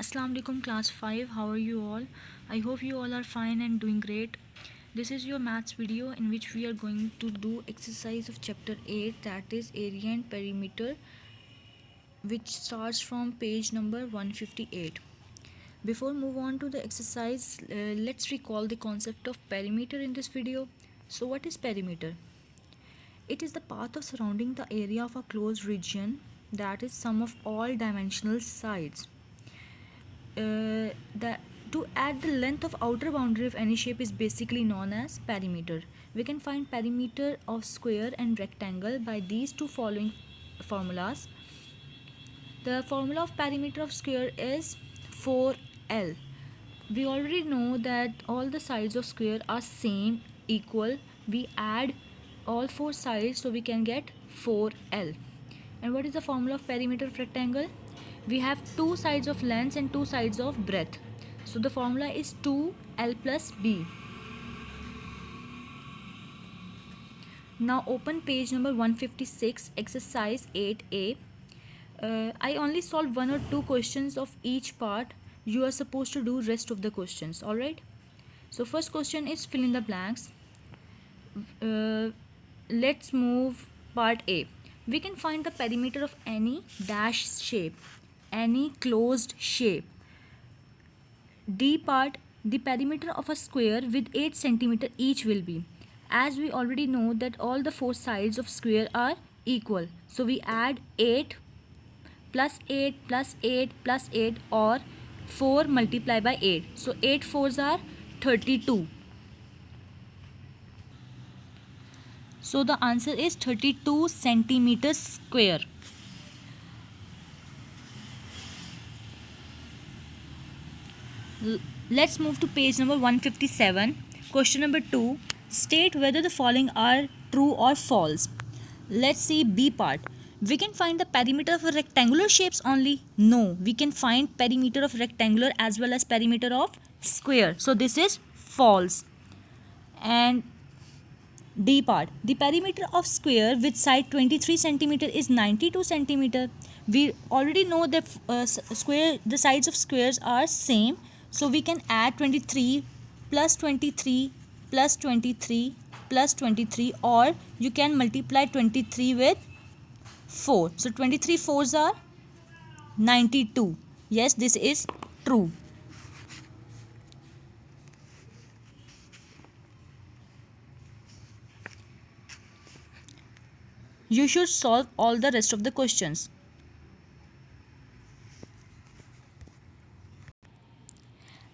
Assalamu alaikum class 5. How are you all? I hope you all are fine and doing great. This is your maths video in which we are going to do exercise of chapter 8, that is area and perimeter, which starts from page number 158. Before move on to the exercise, let's recall the concept of perimeter in this video. So what is perimeter? It is the path of surrounding the area of a closed region, that is sum of all dimensional sides. To add the length of outer boundary of any shape is basically known as perimeter. We can find perimeter of square and rectangle by these two following formulas. The formula of perimeter of square is 4L. We already know that all the sides of square are same, equal. We add all four sides so we can get 4L. And what is the formula of perimeter of rectangle? We have two sides of length and two sides of breadth. So the formula is 2L plus B. Now open page number 156, exercise 8A. I only solved one or two questions of each part. You are supposed to do rest of the questions. Alright. So first question is fill in the blanks. Let's move part A. We can find the perimeter of any dash shape, any closed shape. D part, the perimeter of a square with 8 cm each will be. As we already know that all the four sides of square are equal. So we add 8 plus 8 plus 8 plus 8, or 4 multiplied by 8. So 8 fours are 32. So the answer is 32 centimeters square. Let's move to page number 157. Question number 2. State whether the following are true or false. Let's see B part. We can find the perimeter of rectangular shapes only. No, we can find perimeter of rectangular as well as perimeter of square. So this is false. And D part. The perimeter of square with side 23 cm is 92 cm. We already know that the sides of squares are same. So we can add 23 plus 23 plus 23 plus 23, or you can multiply 23 with 4. So 23 fours are 92. Yes, this is true. You should solve all the rest of the questions.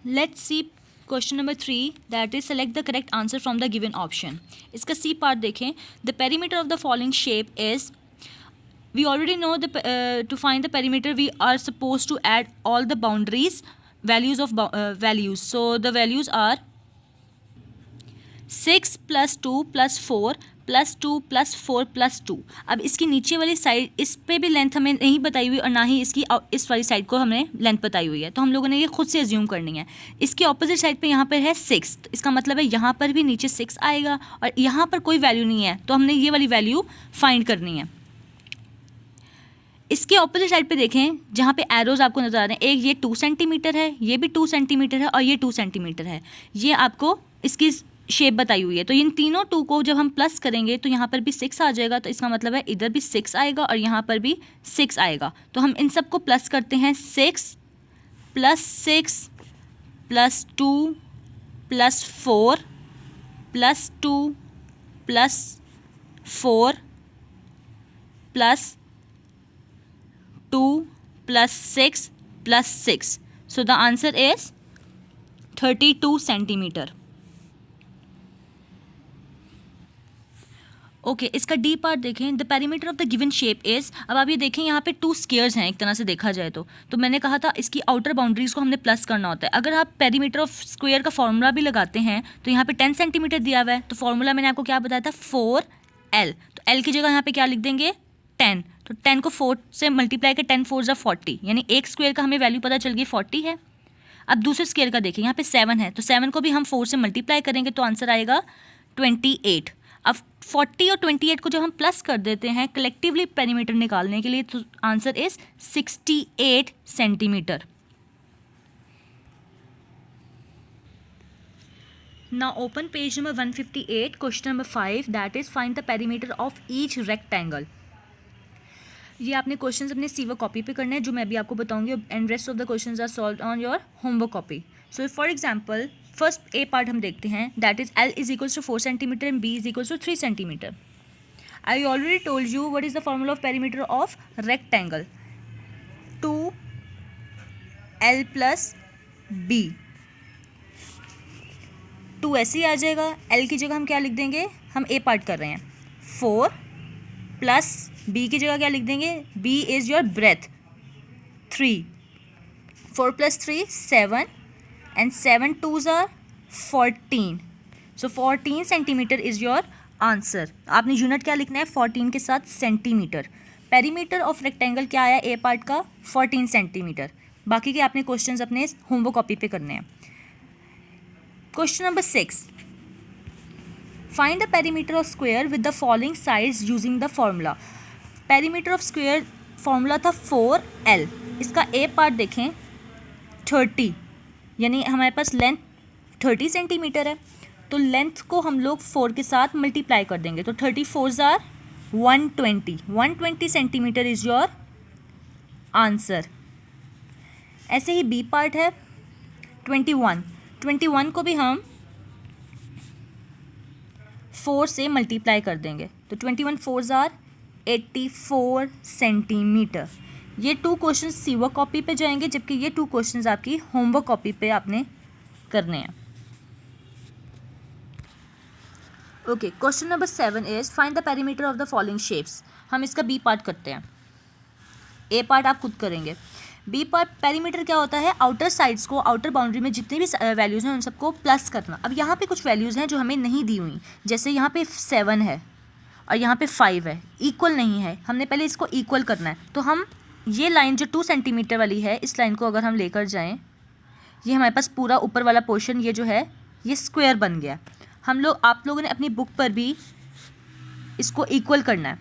Let's see question number 3, that is select the correct answer from the given option. इसका C part देखें. The perimeter of the following shape is, we already know to find the perimeter we are supposed to add all the boundaries, values of values. So the values are 6 plus 2 plus 4 plus 2 plus 4 plus 2. अब इसकी नीचे वाली side, इस पे भी length हमें नहीं बताई हुई और ना ही इसकी इस वाली साइड को हमें लेंथ बताई हुई है, तो हम लोगों ने ये खुद से एज्यूम करनी है. इसकी ऑपोजिट साइड पे यहाँ पर है 6, तो इसका मतलब है यहाँ पर भी नीचे 6 आएगा और यहाँ पर कोई वैल्यू नहीं है, तो हमने ये वाली वैल्यू फाइंड करनी है. इसके ऑपोजिट साइड पे देखें, जहाँ पे एरोज आपको नजर आ रहे हैं, एक ये 2 सेंटीमीटर है, ये भी 2 सेंटीमीटर है और ये 2 सेंटीमीटर है. ये आपको इसकी शेप बताई हुई है. तो इन तीनों 2 को जब हम प्लस करेंगे तो यहाँ पर भी 6 आ जाएगा, तो इसका मतलब है इधर भी 6 आएगा और यहाँ पर भी 6 आएगा. तो हम इन सब को प्लस करते हैं. 6 plus 6 plus 2 plus 4 plus 2 plus 4 plus 2 plus 6 plus 6. So the answer is 32 centimeter. Okay इसका डी पार्ट देखें. The perimeter of the given shape is, अब आप ये देखें यहाँ पे 2 स्क्वायर्स हैं एक तरह से देखा जाए तो मैंने कहा था इसकी आउटर बाउंड्रीज़ को हमने प्लस करना होता है. अगर आप पेरीमीटर ऑफ स्क्वायर का फॉर्मूला भी लगाते हैं तो यहाँ पे 10 सेंटीमीटर दिया हुआ है, तो फॉर्मूला मैंने आपको क्या बताया था, 4L. तो L की जगह यहाँ पे क्या लिख देंगे, 10. तो 10 को 4 से मल्टीप्लाई कर 10 4 40, यानी एक स्क्वायर का हमें वैल्यू पता चल गई 40 है. अब दूसरे स्क्वायर का देखें, यहाँ पे 7 है, तो 7 को भी हम 4 से मल्टीप्लाई करेंगे तो आंसर आएगा 28. अब 40 और 28 को जब हम प्लस कर देते हैं कलेक्टिवली पेरीमीटर निकालने के लिए, तो answer is 68 centimetre. Now open page number 158, question number 5, that is find the perimeter of each rectangle. ये आपने क्वेश्चंस अपने सीवर कॉपी पे करने हैं जो मैं भी आपको बताऊंगी, and rest of the questions are solved on your homework copy. So for example first a part हम देखते हैं, that is L is equals to 4 centimetre and B is equals to 3 centimetre. I already told you what is the formula of perimeter of rectangle. 2L plus B. 2 ऐसे ही आ जाएगा. L की जगह हम क्या लिख देंगे, हम ए पार्ट कर रहे हैं, 4 प्लस B की जगह क्या लिख देंगे, B is your breadth, 3. 4 plus 3 7 and 7 2s are 14. So 14 centimetre is your answer. आपने यूनिट क्या लिखना है, 14 के साथ सेंटीमीटर. पेरीमीटर ऑफ रेक्टेंगल क्या आया ए पार्ट का, 14 सेंटीमीटर. बाकी के आपने क्वेश्चंस अपने होमवर्क कॉपी पे करने हैं. Question number 6, find the perimeter of square with the following sides using the formula. Perimeter of square formula था 4L. इसका ए पार्ट देखें 30, यानी हमारे पास लेंथ 30 सेंटीमीटर है, तो लेंथ को हम लोग 4 के साथ मल्टीप्लाई कर देंगे, तो 34s are 120 centimetre is your answer. ऐसे ही बी पार्ट है 21 को भी हम 4 से मल्टीप्लाई कर देंगे, तो 21 4s आर 84 सेंटीमीटर. ये 2 क्वेश्चन सीवर कॉपी पे जाएंगे, जबकि ये 2 क्वेश्चंस आपकी होमवर्क कॉपी पे आपने करने हैं. Okay, question number 7 is find the perimeter of the following shapes. हम इसका बी पार्ट करते हैं, ए पार्ट आप खुद करेंगे. बी पार्ट पेरीमीटर क्या होता है, आउटर साइड्स को, आउटर बाउंड्री में जितने भी वैल्यूज़ हैं उन सबको प्लस करना. अब यहाँ पे कुछ वैल्यूज़ हैं जो हमें नहीं दी हुई, जैसे यहाँ पे 7 है और यहाँ पे 5 है, इक्वल नहीं है. हमने पहले इसको इक्वल करना है, तो हम ये लाइन जो 2 सेंटीमीटर वाली है, इस लाइन को अगर हम लेकर जाएं, ये हमारे पास पूरा ऊपर वाला पोर्शन ये जो है ये स्क्वायर बन गया. आप लोगों ने अपनी बुक पर भी इसको इक्वल करना है.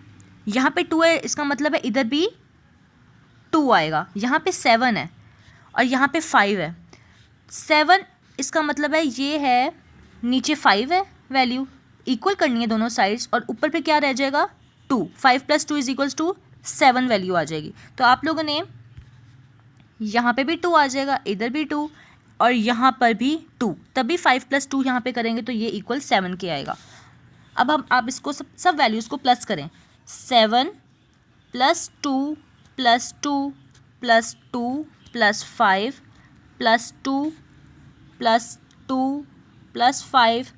यहाँ पे 2 है, इसका मतलब है इधर भी 2 आएगा. यहाँ पे 7 है और यहाँ पे 5 है. 7 इसका मतलब है ये है, नीचे 5 है, वैल्यू इक्वल करनी है दोनों साइड्स, और ऊपर पे क्या रह जाएगा 2. 5 + 2 इज इक्वल्स टू 7 वैल्यू आ जाएगी. तो आप लोगों ने यहाँ पे भी 2 आ जाएगा, इधर भी 2 और यहाँ पर भी 2, तभी 5 + 2 यहाँ पे करेंगे तो ये इक्वल 7 के आएगा. अब आप इसको सब वैल्यूज़ को प्लस करें. 7 + 2 + 2 + 2 + 5 + 2 + 2 + 5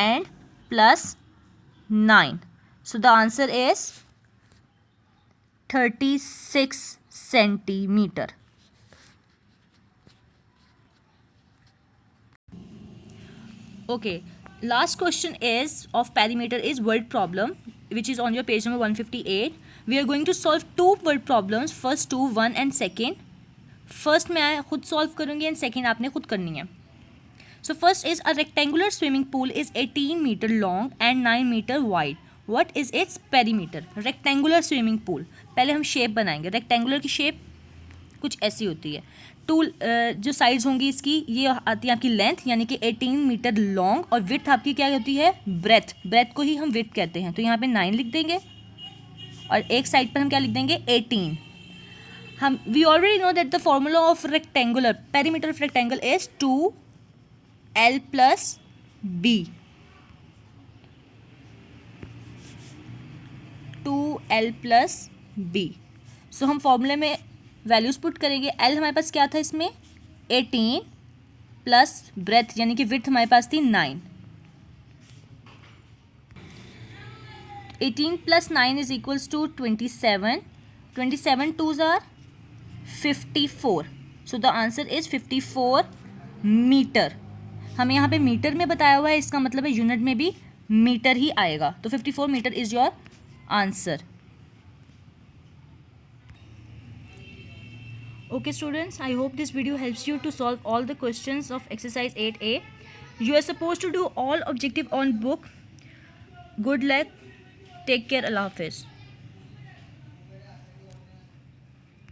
and +9. So the answer is 36 centimeter. Okay, last question is of perimeter is word problem, which is on your page number 158. We are going to solve 2 word problems, first 2, 1 and second. First मैं खुद solve करूँगी and second आपने खुद करनी है. So first is a rectangular swimming pool is 18 meter long and 9 meter wide. What is its perimeter? Rectangular swimming pool. पहले हम shape बनाएंगे. रेक्टेंगुलर की शेप कुछ ऐसी होती है. जो साइड्स होंगी इसकी, ये आती है आपकी लेंथ, यानी कि 18 मीटर लॉन्ग, और विड्थ आपकी क्या होती है, ब्रेथ को ही हम विड्थ कहते हैं. तो यहाँ पे 9 लिख देंगे और एक साइड पर हम क्या लिख देंगे 18. We already know that the formula of rectangular perimeter of rectangle is 2L + B. 2L + B. सो हम फॉर्मूले में वैल्यूज़ पुट करेंगे. L हमारे पास क्या था इसमें 18 प्लस ब्रेथ, यानी कि विड्थ हमारे पास थी 9. 18 + 9 is equals to 27. 27 2s are 54. So the answer is 54 metre. हमें यहाँ पे मीटर में बताया हुआ है, इसका मतलब है यूनिट में भी मीटर ही आएगा. तो 54 metre is your answer. Okay students, I hope this video helps you to solve all the questions of exercise 8A. You are supposed to do all objective on book. Good luck. Take care. Allah Hafiz.